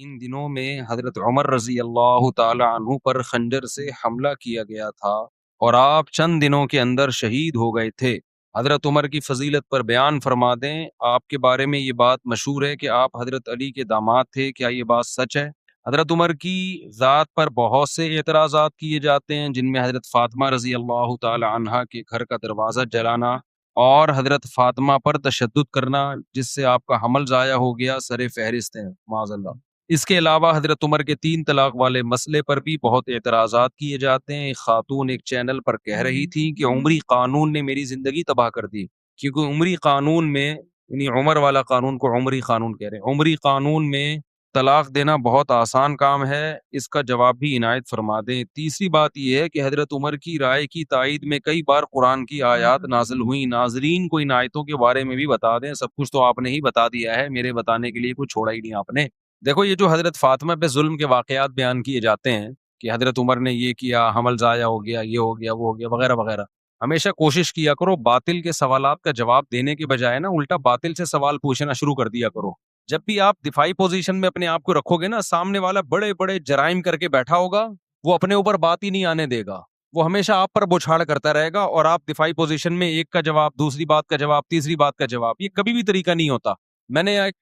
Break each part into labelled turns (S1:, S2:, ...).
S1: ان دنوں میں حضرت عمر رضی اللہ تعالی عنہ پر خنجر سے حملہ کیا گیا تھا اور آپ چند دنوں کے اندر شہید ہو گئے تھے۔ حضرت عمر کی فضیلت پر بیان فرما دیں۔ آپ کے بارے میں یہ بات مشہور ہے کہ آپ حضرت علی کے داماد تھے، کیا یہ بات سچ ہے؟ حضرت عمر کی ذات پر بہت سے اعتراضات کیے جاتے ہیں، جن میں حضرت فاطمہ رضی اللہ تعالی عنہا کے گھر کا دروازہ جلانا اور حضرت فاطمہ پر تشدد کرنا، جس سے آپ کا حمل ضائع ہو گیا، سر فہرست ہیں معاذ اللہ۔ اس کے علاوہ حضرت عمر کے 3 طلاق والے مسئلے پر بھی بہت اعتراضات کیے جاتے ہیں۔ ایک خاتون ایک چینل پر کہہ رہی تھی کہ عمری قانون نے میری زندگی تباہ کر دی، کیونکہ عمری قانون میں، یعنی عمر والا قانون کو عمری قانون کہہ رہے ہیں، عمری قانون میں طلاق دینا بہت آسان کام ہے۔ اس کا جواب بھی عنایت فرما دیں۔ تیسری بات یہ ہے کہ حضرت عمر کی رائے کی تائید میں کئی بار قرآن کی آیات نازل ہوئیں۔ ناظرین کو ان آیتوں کے بارے میں بھی بتا دیں۔ سب کچھ تو آپ نے ہی بتا دیا ہے، میرے بتانے کے لیے کچھ چھوڑا ہی نہیں آپ نے۔ دیکھو، یہ جو حضرت فاطمہ پہ ظلم کے واقعات بیان کیے جاتے ہیں کہ حضرت عمر نے یہ کیا، حمل ضائع ہو گیا، یہ ہو گیا، وہ ہو گیا، وغیرہ وغیرہ، ہمیشہ کوشش کیا کرو باطل کے سوالات کا جواب دینے کے بجائے نا الٹا باطل سے سوال پوچھنا شروع کر دیا کرو۔ جب بھی آپ دفاعی پوزیشن میں اپنے آپ کو رکھو گے نا، سامنے والا بڑے بڑے جرائم کر کے بیٹھا ہوگا، وہ اپنے اوپر بات ہی نہیں آنے دے گا، وہ ہمیشہ آپ پر بوچھاڑ کرتا رہے گا، اور آپ دفاعی پوزیشن میں ایک کا جواب، دوسری بات کا جواب، تیسری بات کا جواب، یہ کبھی بھی طریقہ نہیں ہوتا۔ میں نے ایک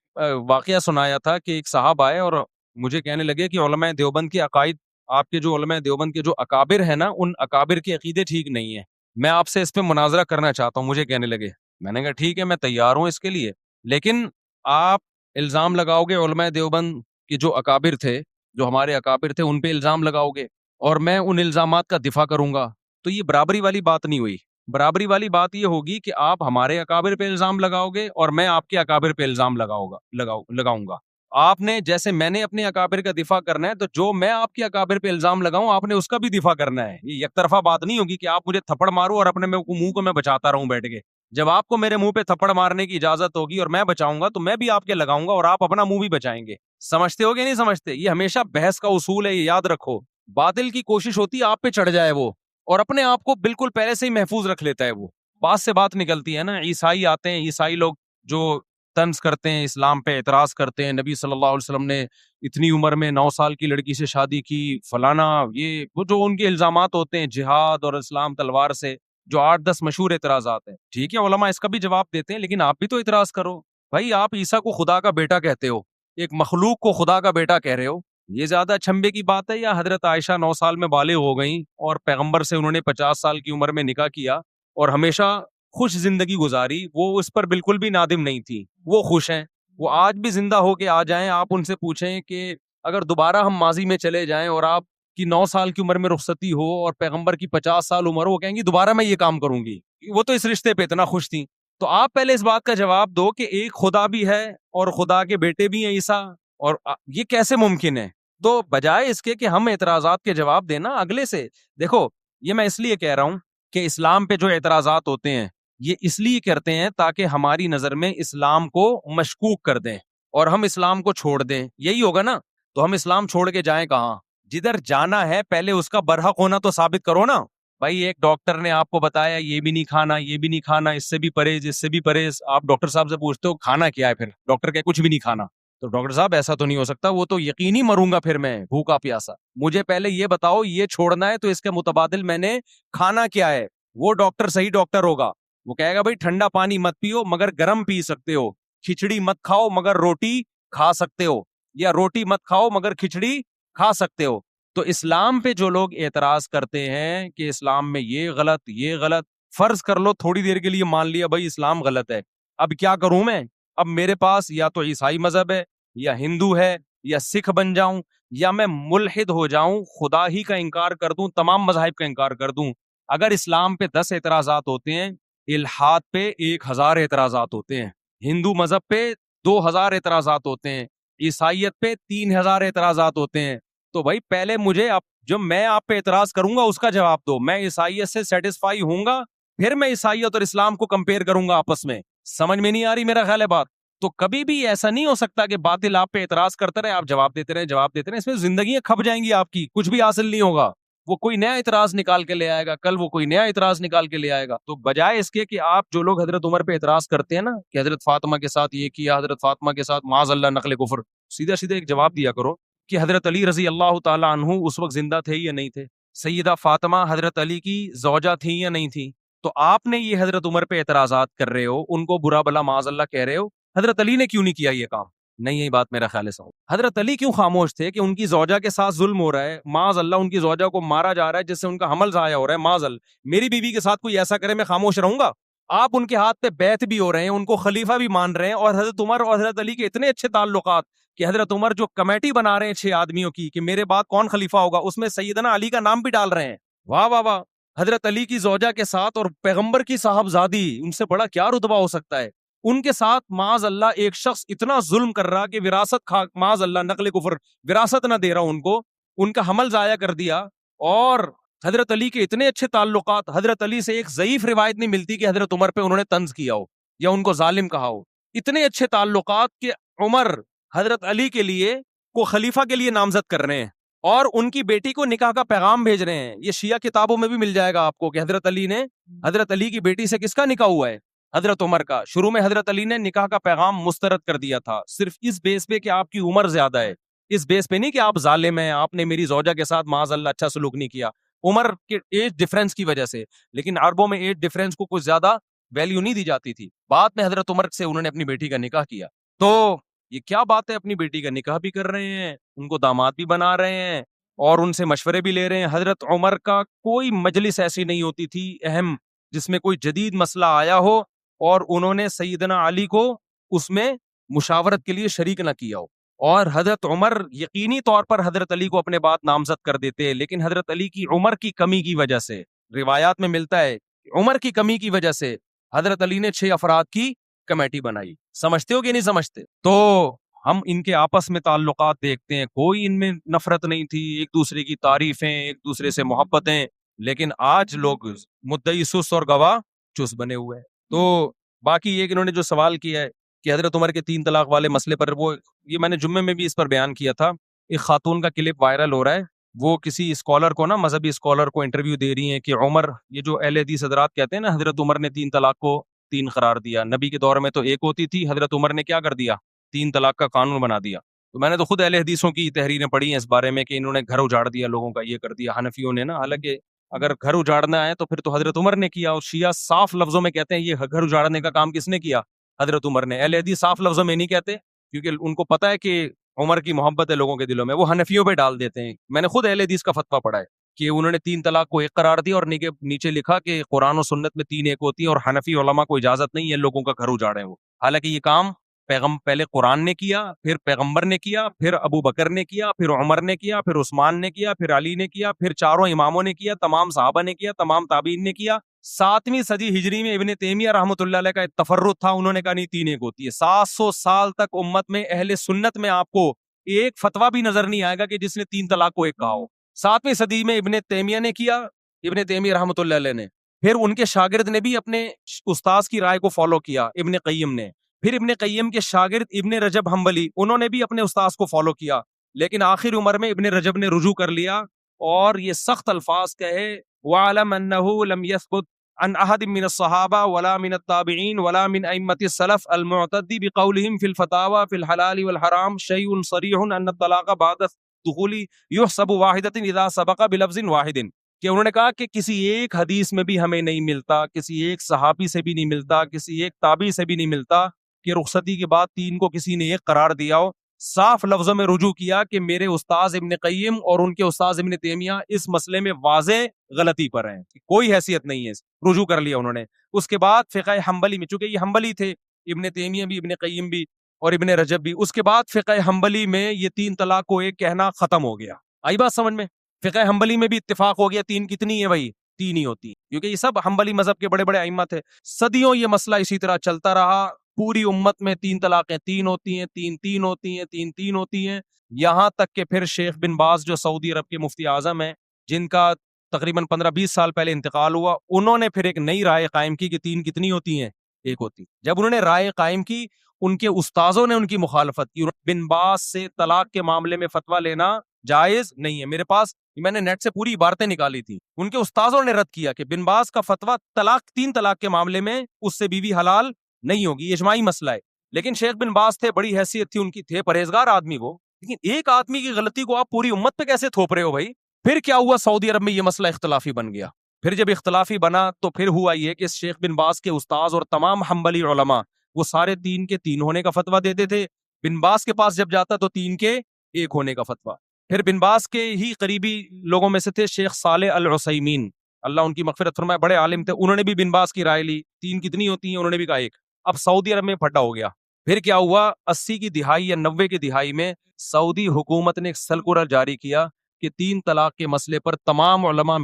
S1: واقعہ سنایا تھا کہ ایک صاحب آئے اور مجھے کہنے لگے کہ علماء دیوبند کے عقائد، آپ کے جو علماء دیوبند کے جو اکابر ہیں نا، ان اکابر کے عقیدے ٹھیک نہیں ہیں، میں آپ سے اس پہ مناظرہ کرنا چاہتا ہوں، مجھے کہنے لگے۔ میں نے کہا ٹھیک ہے، میں تیار ہوں اس کے لیے، لیکن آپ الزام لگاؤ گے علماء دیوبند کے جو اکابر تھے، جو ہمارے اکابر تھے، ان پہ الزام لگاؤ گے اور میں ان الزامات کا دفاع کروں گا، تو یہ برابری والی بات نہیں ہوئی۔ برابری والی بات یہ ہوگی کہ آپ ہمارے اکابر پہ الزام لگاؤ گے اور میں آپ کے اکابر پہ الزام لگاؤں گا۔ آپ نے، جیسے میں نے اپنے اکابر کا دفاع کرنا ہے، تو جو میں آپ کے اکابر پہ الزام لگاؤں، آپ نے اس کا بھی دفاع کرنا ہے۔ یہ یک طرفہ بات نہیں ہوگی کہ آپ مجھے تھپڑ مارو اور اپنے منہ کو میں بچاتا رہوں بیٹھ کے۔ جب آپ کو میرے منہ پہ تھپڑ مارنے کی اجازت ہوگی اور میں بچاؤں گا، تو میں بھی آپ کے لگاؤں گا اور آپ اپنا منہ بھی بچائیں گے۔ سمجھتے ہو کہ نہیں سمجھتے؟ یہ ہمیشہ بحث کا اصول ہے، یہ یاد رکھو۔ باطل کی کوشش ہوتی ہے آپ پہ چڑھ جائے وہ، اور اپنے آپ کو بالکل پہلے سے ہی محفوظ رکھ لیتا ہے وہ۔ بات سے بات نکلتی ہے نا، عیسائی آتے ہیں، عیسائی لوگ جو طنز کرتے ہیں، اسلام پہ اعتراض کرتے ہیں، نبی صلی اللہ علیہ وسلم نے اتنی عمر میں 9 سال کی لڑکی سے شادی کی، فلانا، یہ وہ جو ان کے الزامات ہوتے ہیں جہاد اور اسلام تلوار سے، جو 8-10 مشہور اعتراضات ہیں، ٹھیک ہے، علماء اس کا بھی جواب دیتے ہیں، لیکن آپ بھی تو اعتراض کرو۔ بھائی، آپ عیسیٰ کو خدا کا بیٹا کہتے ہو، ایک مخلوق کو خدا کا بیٹا کہہ رہے ہو، یہ زیادہ چھمبے کی بات ہے؟ یا حضرت عائشہ 9 سال میں بالغ ہو گئیں اور پیغمبر سے انہوں نے 50 سال کی عمر میں نکاح کیا اور ہمیشہ خوش زندگی گزاری، وہ اس پر بالکل بھی نادم نہیں تھی، وہ خوش ہیں، وہ آج بھی زندہ ہو کے آ جائیں، آپ ان سے پوچھیں کہ اگر دوبارہ ہم ماضی میں چلے جائیں اور آپ کی 9 سال کی عمر میں رخصتی ہو اور پیغمبر کی 50 سال عمر ہو، وہ کہیں گی دوبارہ میں یہ کام کروں گی۔ وہ تو اس رشتے پہ اتنا خوش تھیں۔ تو آپ پہلے اس بات کا جواب دو کہ ایک خدا بھی ہے اور خدا کے بیٹے بھی ہیں عیسیٰ، اور یہ کیسے ممکن ہے؟ تو بجائے اس کے کہ ہم اعتراضات کے جواب دینا اگلے سے، دیکھو، یہ میں اس لیے کہہ رہا ہوں کہ اسلام پہ جو اعتراضات ہوتے ہیں، یہ اس لیے کرتے ہیں تاکہ ہماری نظر میں اسلام کو مشکوک کر دیں اور ہم اسلام کو چھوڑ دیں۔ یہی ہوگا نا؟ تو ہم اسلام چھوڑ کے جائیں کہاں؟ جدھر جانا ہے پہلے اس کا برحق ہونا تو ثابت کرو نا۔ بھائی، ایک ڈاکٹر نے آپ کو بتایا یہ بھی نہیں کھانا، یہ بھی نہیں کھانا، اس سے بھی پرہیز، اس سے بھی پرہیز، آپ ڈاکٹر صاحب سے پوچھتے ہو کھانا کیا ہے، پھر ڈاکٹر کہ کچھ بھی نہیں کھانا، تو ڈاکٹر صاحب ایسا تو نہیں ہو سکتا، وہ تو یقینی مروں گا پھر میں بھوکا پیاسا، مجھے پہلے یہ بتاؤ یہ چھوڑنا ہے تو اس کے متبادل میں نے کھانا کیا ہے۔ وہ ڈاکٹر صحیح ڈاکٹر ہوگا، وہ کہے گا بھائی ٹھنڈا پانی مت پیو مگر گرم پی سکتے ہو، کھچڑی مت کھاؤ مگر روٹی کھا سکتے ہو، یا روٹی مت کھاؤ مگر کھچڑی کھا سکتے ہو۔ تو اسلام پہ جو لوگ اعتراض کرتے ہیں کہ اسلام میں یہ غلط، یہ غلط، فرض کر لو تھوڑی دیر کے لیے مان لیا بھائی اسلام غلط ہے، اب کیا کروں میں؟ اب میرے پاس یا تو عیسائی مذہب ہے، یا ہندو ہے، یا سکھ بن جاؤں، یا میں ملحد ہو جاؤں، خدا ہی کا انکار کر دوں، تمام مذاہب کا انکار کر دوں۔ اگر اسلام پہ 10 اعتراضات ہوتے ہیں، الحاد پہ 1000 اعتراضات ہوتے ہیں، ہندو مذہب پہ 2000 اعتراضات ہوتے ہیں، عیسائیت پہ 3000 اعتراضات ہوتے ہیں۔ تو بھائی پہلے مجھے جو میں آپ پہ اعتراض کروں گا اس کا جواب دو۔ میں عیسائیت سے سیٹسفائی ہوں گا، پھر میں عیسائیت اور اسلام کو کمپیئر کروں گا آپس میں۔ سمجھ میں نہیں آ رہی میرا خیال ہے بات؟ تو کبھی بھی ایسا نہیں ہو سکتا کہ باطل آپ پہ اعتراض کرتے رہے، آپ جواب دیتے رہے، جواب دیتے رہے، اس میں زندگیاں کھپ جائیں گی آپ کی، کچھ بھی حاصل نہیں ہوگا۔ وہ کوئی نیا اعتراض نکال کے لے آئے گا، کل وہ کوئی نیا اعتراض نکال کے لے آئے گا. تو بجائے اس کے کہ آپ جو لوگ حضرت عمر پہ اعتراض کرتے ہیں نا کہ حضرت فاطمہ کے ساتھ یہ کیا، حضرت فاطمہ کے ساتھ معاذ اللہ نقل کفر، سیدھا سیدھا ایک جواب دیا کرو کہ حضرت علی رضی اللہ تعالی عنہ اس وقت زندہ تھے یا نہیں تھے، سیدہ فاطمہ حضرت علی کی زوجہ تھیں یا نہیں تھیں. تو آپ نے یہ حضرت عمر پہ اعتراضات کر رہے ہو، ان کو برا بلا معاذ اللہ کہہ رہے ہو، حضرت علی نے کیوں نہیں کیا یہ کام؟ نہیں، یہی بات میرا خیال ہے صاحب. حضرت علی کیوں خاموش تھے کہ ان کی زوجہ کے ساتھ ظلم ہو رہا ہے، معاذ اللہ ان کی زوجہ کو مارا جا رہا ہے جس سے ان کا حمل ضائع ہو رہا ہے، معاذ اللہ میری بیوی کے ساتھ کوئی ایسا کرے میں خاموش رہوں گا؟ آپ ان کے ہاتھ پہ بیعت بھی ہو رہے ہیں، ان کو خلیفہ بھی مان رہے ہیں، اور حضرت عمر اور حضرت علی کے اتنے اچھے تعلقات کہ حضرت عمر جو کمیٹی بنا رہے ہیں 6 آدمیوں کی کہ میرے بعد کون خلیفہ ہوگا، اس میں سیدنا علی کا نام بھی ڈال رہے ہیں. واہ واہ واہ. حضرت علی کی زوجہ کے ساتھ اور پیغمبر کی صاحبزادی، ان سے بڑا کیا رتبہ ہو سکتا ہے، ان کے ساتھ معاذ اللہ ایک شخص اتنا ظلم کر رہا کہ وراثت معاذ اللہ نقل کفر وراثت نہ دے رہا ان کو، ان کا حمل ضائع کر دیا. اور حضرت علی کے اتنے اچھے تعلقات، حضرت علی سے ایک ضعیف روایت نہیں ملتی کہ حضرت عمر پہ انہوں نے طنز کیا ہو یا ان کو ظالم کہا ہو. اتنے اچھے تعلقات کہ عمر حضرت علی کے لیے کو خلیفہ کے لیے نامزد کر رہے ہیں اور ان کی بیٹی کو نکاح کا پیغام بھیج رہے ہیں. یہ شیعہ کتابوں میں بھی مل جائے گا آپ کو کہ حضرت علی کی بیٹی سے کس کا نکاح ہوا ہے؟ حضرت عمر کا. شروع میں حضرت علی نے نکاح کا پیغام مسترد کر دیا تھا، صرف اس بیس پہ کہ آپ کی عمر زیادہ ہے، اس بیس پہ نہیں کہ آپ ظالم ہیں، آپ نے میری زوجہ کے ساتھ معاذ اللہ اچھا سلوک نہیں کیا، عمر کے ایج ڈیفرنس کی وجہ سے. لیکن عربوں میں ایج ڈیفرنس کو کچھ زیادہ ویلیو نہیں دی جاتی تھی. بعد میں حضرت عمر سے انہوں نے اپنی بیٹی کا نکاح کیا. تو یہ کیا بات ہے، اپنی بیٹی کا نکاح بھی کر رہے ہیں، ان کو داماد بھی بنا رہے ہیں اور ان سے مشورے بھی لے رہے ہیں. حضرت عمر کا کوئی مجلس ایسی نہیں ہوتی تھی اہم جس میں کوئی جدید مسئلہ آیا ہو اور انہوں نے سیدنا علی کو اس میں مشاورت کے لیے شریک نہ کیا ہو. اور حضرت عمر یقینی طور پر حضرت علی کو اپنے بات نامزد کر دیتے، لیکن حضرت علی کی عمر کی کمی کی وجہ سے، روایات میں ملتا ہے عمر کی کمی کی وجہ سے حضرت علی نے 6 افراد کی کمیٹی بنائی. سمجھتے ہو کہ نہیں سمجھتے؟ تو ہم ان کے آپس میں تعلقات دیکھتے ہیں، کوئی ان میں نفرت نہیں تھی، ایک دوسرے کی تعریفیں، ایک دوسرے سے محبتیں. لیکن آج لوگ مدعی سست اور گواہ چست بنے ہوئے ہیں. تو باقی یہ کہ انہوں نے جو سوال کیا ہے کہ حضرت عمر کے 3 طلاق والے مسئلے پر، وہ یہ میں نے جمعے میں بھی اس پر بیان کیا تھا. ایک خاتون کا کلپ وائرل ہو رہا ہے، وہ کسی اسکالر کو نا، مذہبی اسکالر کو انٹرویو دے رہی ہیں کہ عمر، یہ جو اہل حدیث حضرات کہتے ہیں نا حضرت عمر نے 3 طلاق کو 3 قرار دیا، نبی کے دور میں تو 1 ہوتی تھی، حضرت عمر نے کیا کر دیا، 3 طلاق کا قانون بنا دیا. تو میں نے تو خود اہل حدیثوں کی تحریریں پڑھی ہیں اس بارے میں کہ انہوں نے گھر اجاڑ دیا لوگوں کا، یہ کر دیا حنفیوں نے نا. حالانکہ اگر گھر اجاڑنا ہے تو پھر تو حضرت عمر نے کیا، اور شیعہ صاف لفظوں میں کہتے ہیں یہ گھر اجاڑنے کا کام کس نے کیا، حضرت عمر نے. اہل حدیث صاف لفظوں میں نہیں کہتے کیونکہ ان کو پتا ہے کہ عمر کی محبت ہے لوگوں کے دلوں میں، وہ حنفیوں پہ ڈال دیتے ہیں. میں نے خود اہل حدیث کا فتویٰ پڑھا ہے کہ انہوں نے 3 طلاق کو 1 قرار دیا اور نیچے لکھا کہ قرآن و سنت میں 3 1 ہوتی ہے اور حنفی علماء کو اجازت نہیں ہے لوگوں کا گھر اجاڑیں وہ. حالانکہ یہ کام پہلے قرآن نے کیا، پھر پیغمبر نے کیا، پھر ابو بکر نے کیا، پھر عمر نے کیا، پھر عثمان نے کیا، پھر علی نے کیا، پھر چاروں اماموں نے کیا، تمام صحابہ نے کیا، تمام تابعین نے کیا. 7ویں صدی ہجری میں ابن تیمیہ رحمۃ اللہ علیہ کا ایک تفرد تھا، انہوں نے کہا نہیں 3 1 ہوتی ہے. 700 سال تک امت میں اہل سنت میں آپ کو ایک فتویٰ بھی نظر نہیں آئے گا کہ جس نے 3 طلاق کو 1 کہا ہو. 7ویں صدی میں ابن تیمیہ نے کیا، ابن تیمیہ رحمۃ اللہ علیہ نے، پھر ان کے شاگرد نے بھی اپنے استاذ کی رائے کو فالو کیا، ابن قیم نے، پھر ابن قیم کے شاگرد ابن رجب حنبلی، انہوں نے بھی اپنے استاذ کو فالو کیا. لیکن آخر عمر میں ابن رجب نے رجوع کر لیا اور یہ سخت الفاظ کہے وَعَلَمْ أَنَّهُ لَمْ يَثْبُتْ عن أحد من الصحابة ولا من التابعين ولا من أئمة السلف المعتد بقولهم في الفتاوى في الحلال والحرام شيء صريح أن الطلاق بعد الدخول يحسب واحدة إذا سبق بلفظ واحد. کہ انہوں نے کہا کہ کسی ایک حدیث میں بھی ہمیں نہیں ملتا، کسی ایک صحابی سے بھی نہیں ملتا، کسی ایک تابعی سے بھی نہیں ملتا کہ رخصتی کے بعد 3 کو کسی نے 1 قرار دیا ہو. صاف لفظوں میں رجوع کیا کہ میرے استاذ ابن قیم اور ان کے استاذ ابن تیمیہ اس مسئلے میں واضح غلطی پر ہیں، کوئی حیثیت نہیں ہے. رجوع کر لیا انہوں نے. اس کے بعد فقہ حنبلی میں، چونکہ یہ حنبلی تھے، ابن تیمیہ بھی، ابن قیم بھی اور ابن رجب بھی، اس کے بعد فقہ حنبلی میں یہ 3 طلاق کو 1 کہنا ختم ہو گیا. آئی بات سمجھ میں؟ فقہ حنبلی میں بھی اتفاق ہو گیا 3 کتنی ہے بھائی، 3 ہی ہوتی، کیونکہ یہ سب حنبلی مذہب کے بڑے بڑے ائمہ تھے. صدیوں یہ مسئلہ اسی طرح چلتا رہا. پوری امت میں 3 طلاقیں 3 ہوتی ہیں، 3 3 ہوتی ہیں، 3 3 ہوتی ہیں، یہاں تک کہ پھر شیخ بن باز جو سعودی عرب کے مفتی اعظم ہیں، جن کا تقریباً 15-20 سال پہلے انتقال ہوا، انہوں نے پھر ایک نئی رائے قائم کی کہ 3 کتنی ہوتی ہیں، 1 ہوتی. جب انہوں نے رائے قائم کی، ان کے استاذوں نے ان کی مخالفت کی. بن باز سے طلاق کے معاملے میں فتویٰ لینا جائز نہیں ہے. میرے پاس میں نے نیٹ سے پوری عبارتیں نکالی تھی. ان کے استاذوں نے رد کیا کہ بن باز کا فتویٰ تین طلاق کے معاملے میں اس سے بیوی حلال نہیں ہوگی, اجماعی مسئلہ ہے. لیکن شیخ بن باز تھے, بڑی حیثیت تھی ان کی, تھے پرہیزگار آدمی وہ, لیکن ایک آدمی کی غلطی کو آپ پوری امت پہ کیسے تھوپ رہے ہو بھائی؟ پھر کیا ہوا, سعودی عرب میں یہ مسئلہ اختلافی بن گیا. پھر جب اختلافی بنا تو پھر ہوا یہ کہ شیخ بن باز کے استاذ اور تمام حنبلی علماء وہ سارے 3 کے 3 ہونے کا فتویٰ دیتے تھے. بن باز کے پاس جب جاتا تو 3 کے 1 ہونے کا فتویٰ. پھر بن باز کے ہی قریبی لوگوں میں سے تھے شیخ صالح العثیمین, اللہ ان کی مغفرت فرمائے, بڑے عالم تھے, انہوں نے بھی بن باز کی رائے لی. 3 کتنی ہوتی ہیں, انہوں نے بھی کہا 1. اب سعودی عرب میں پھٹا ہو گیا. پھر کیا ہوا, 80 کی دہائی یا 90 کی دہائی میں سعودی حکومت نے ایک سرکولر جاری کیا کہ 3 طلاق کے مسئلے پر تمام علماء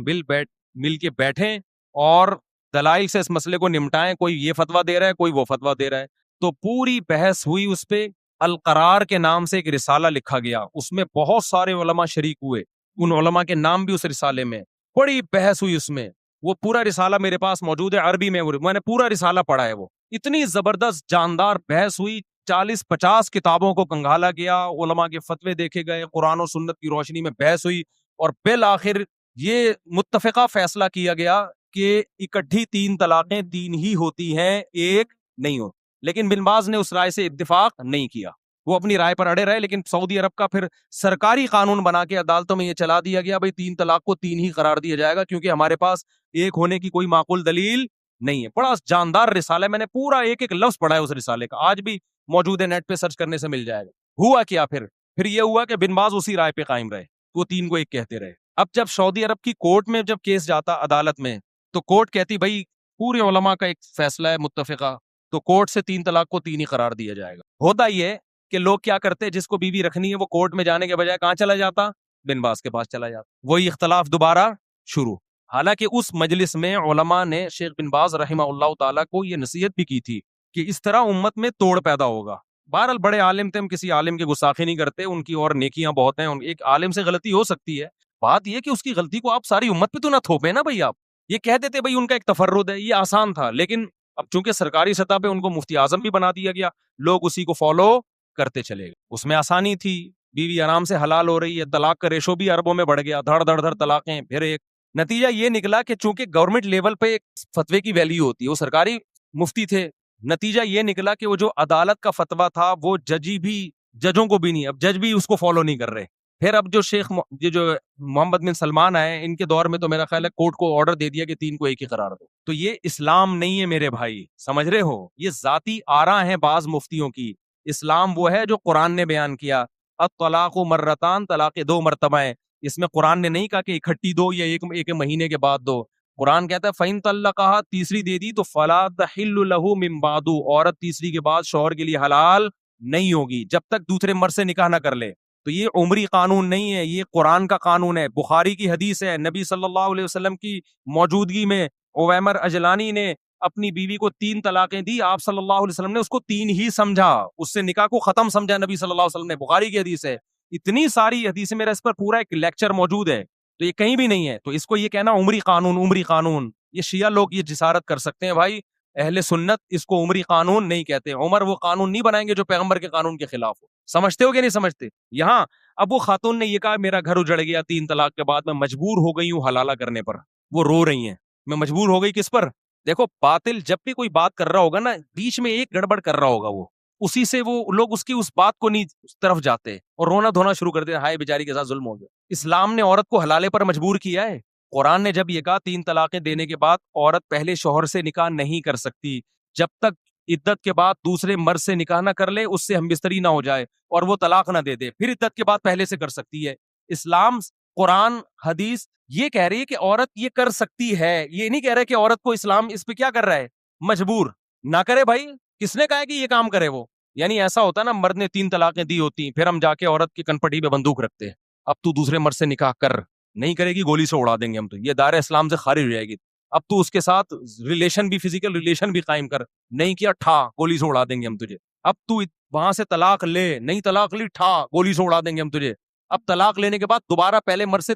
S1: مل کے بیٹھیں اور دلائل سے اس مسئلے کو نمٹائیں. کوئی یہ فتویٰ دے رہا ہے, کوئی وہ فتویٰ دے رہا ہے. تو پوری بحث ہوئی اس پہ. القرار کے نام سے ایک رسالہ لکھا گیا, اس میں بہت سارے علماء شریک ہوئے, ان علماء کے نام بھی اس رسالے میں. بڑی بحث ہوئی اس میں. وہ پورا رسالہ میرے پاس موجود ہے عربی میں نے پورا رسالہ پڑھا ہے. وہ اتنی زبردست جاندار بحث ہوئی, 40-50 کتابوں کو کنگھالا گیا, علماء کے فتوے دیکھے گئے, قرآن و سنت کی روشنی میں بحث ہوئی, اور بالآخر یہ متفقہ فیصلہ کیا گیا کہ اکٹھی 3 طلاقیں 3 ہی ہوتی ہیں, 1 نہیں ہو. لیکن بن باز نے اس رائے سے اتفاق نہیں کیا, وہ اپنی رائے پر اڑے رہے. لیکن سعودی عرب کا پھر سرکاری قانون بنا کے عدالتوں میں یہ چلا دیا گیا, بھئی 3 طلاق کو 3 ہی قرار دیا جائے گا, کیونکہ ہمارے پاس 1 ہونے کی کوئی معقول دلیل نہیں ہے. بڑا جاندار رسالہ ہے, میں نے پورا ایک لفظ پڑھا ہے اس رسالے کا, آج بھی موجود ہے, نیٹ پہ سرچ کرنے سے مل جائے گا. ہوا کیا پھر یہ ہوا کہ بن باز اسی رائے پہ قائم رہے, وہ 3 کو 1 کہتے رہے. اب جب سعودی عرب کی کورٹ میں جب کیس جاتا عدالت میں, تو کورٹ کہتی بھائی پورے علماء کا ایک فیصلہ ہے متفقہ, تو کورٹ سے 3 طلاق کو 3 ہی قرار دیا جائے گا. ہوتا یہ کہ لوگ کیا کرتے, جس کو بیوی رکھنی ہے وہ کورٹ میں جانے کے بجائے کہاں چلا جاتا, بن باز کے پاس چلا جاتا. وہی اختلاف دوبارہ شروع. حالانکہ اس مجلس میں علماء نے شیخ بن باز رحمہ اللہ تعالیٰ کو یہ نصیحت بھی کی تھی کہ اس طرح امت میں توڑ پیدا ہوگا. بہرحال بڑے عالم تھے, ہم کسی عالم کی گستاخی نہیں کرتے, ان کی اور نیکیاں بہت ہیں. ایک عالم سے غلطی ہو سکتی ہے, بات یہ کہ اس کی غلطی کو آپ ساری امت پہ تو نہ تھوپیں نا بھائی. آپ یہ کہہ دیتے بھائی ان کا ایک تفرد ہے, یہ آسان تھا. لیکن اب چونکہ سرکاری سطح پہ ان کو مفتی اعظم بھی بنا دیا گیا, لوگ اسی کو فالو کرتے چلے گئے. اس میں آسانی تھی, بیوی آرام سے حلال ہو رہی ہے, طلاق کا ریشو بھی اربوں میں بڑھ گیا, دھڑ دھڑ دھڑ طلاقیں. پھر ایک نتیجہ یہ نکلا کہ چونکہ گورنمنٹ لیول پہ ایک فتوے کی ویلیو ہوتی ہے, وہ سرکاری مفتی تھے, نتیجہ یہ نکلا کہ وہ جو عدالت کا فتویٰ تھا وہ ججوں کو بھی نہیں, اب جج بھی اس کو فالو نہیں کر رہے. پھر اب جو جو محمد بن سلمان آئے ان کے دور میں, تو میرا خیال ہے کورٹ کو آرڈر دے دیا کہ 3 کو 1 ہی قرار دو. تو یہ اسلام نہیں ہے میرے بھائی, سمجھ رہے ہو, یہ ذاتی آراء ہیں بعض مفتیوں کی. اسلام وہ ہے جو قرآن نے بیان کیا, الطلاق مرتان, طلاق 2 مرتبہ ہیں. اس میں قرآن نے نہیں کہا کہ اکٹھی دو یا ایک مہینے کے بعد دو. قرآن کہتا ہے فَإِن طَلَّقَهَا, تیسری دے دی تو فَلَا تَحِلُّ لَهُ مِن بَعْدُ, عورت تیسری کے بعد شوہر کے لیے حلال نہیں ہوگی جب تک دوسرے مرد سے نکاح نہ کر لے. تو یہ عمری قانون نہیں ہے, یہ قرآن کا قانون ہے. بخاری کی حدیث ہے, نبی صلی اللہ علیہ وسلم کی موجودگی میں عویمر اجلانی نے اپنی بیوی کو 3 طلاقیں دی, آپ صلی اللہ علیہ وسلم نے اس کو 3 ہی سمجھا, اس سے نکاح کو ختم سمجھا نبی صلی اللہ علیہ وسلم نے. بخاری کی حدیث ہے. اتنی ساری حدیثیں, میرا اس پر پورا ایک لیکچر موجود ہے, تو یہ کہیں بھی نہیں ہے. تو اس کو یہ کہنا عمری قانون, یہ شیعہ لوگ یہ جسارت کر سکتے ہیں بھائی. اہل سنت اس کو عمری قانون نہیں کہتے. عمر وہ قانون نہیں بنائیں گے جو پیغمبر کے قانون کے خلاف ہو. سمجھتے ہو کہ نہیں سمجھتے؟ یہاں اب وہ خاتون نے یہ کہا میرا گھر اجڑ گیا 3 طلاق کے بعد, میں مجبور ہو گئی ہوں حلالہ کرنے پر. وہ رو رہی ہیں, میں مجبور ہو گئی کس پر؟ دیکھو باطل جب بھی کوئی بات کر رہا ہوگا نا, بیچ میں ایک گڑبڑ کر رہا ہوگا, وہ اسی سے وہ لوگ اس کی اس بات کو نہیں اس طرف جاتے اور رونا دھونا شروع کر دیتے, ہائے بیچاری کے ساتھ ظلم ہو گیا. اسلام نے عورت کو حلالے پر مجبور کیا ہے. قرآن نے جب یہ کہا 3 طلاقیں دینے کے بعد عورت پہلے شوہر سے نکاح نہیں کر سکتی جب تک عدت کے بعد دوسرے مرد سے نکاح نہ کر لے, اس سے ہم بستری نہ ہو جائے اور وہ طلاق نہ دے دے, پھر عدت کے بعد پہلے سے کر سکتی ہے. اسلام, قرآن, حدیث یہ کہہ رہی ہے کہ عورت یہ کر سکتی ہے, یہ نہیں کہہ رہا کہ عورت کو اسلام اس پہ کیا کر رہا ہے, مجبور نہ کرے. بھائی کس نے کہا کہ یہ کام کرے وہ؟ یعنی ایسا ہوتا نا, مرد نے 3 طلاقیں دی ہوتی, پھر ہم جا کے عورت کی کنپٹی پہ بندوق رکھتے ہیں, اب تو دوسرے مرد سے نکاح کر, نہیں کرے گی گولی سے اڑا دیں گے ہم, تو یہ دائرہ اسلام سے خارج ہو جائے گی. اب تو اس کے ساتھ ریلیشن بھی, فزیکل ریلیشن بھی قائم کر, نہیں کیا ٹھا گولی سے اڑا دیں گے ہم تجھے. اب تو وہاں سے طلاق لے, نہیں طلاق لی, ٹھا گولی سے اڑا دیں گے ہم تجھے. اب طلاق لینے کے بعد دوبارہ پہلے مرد سے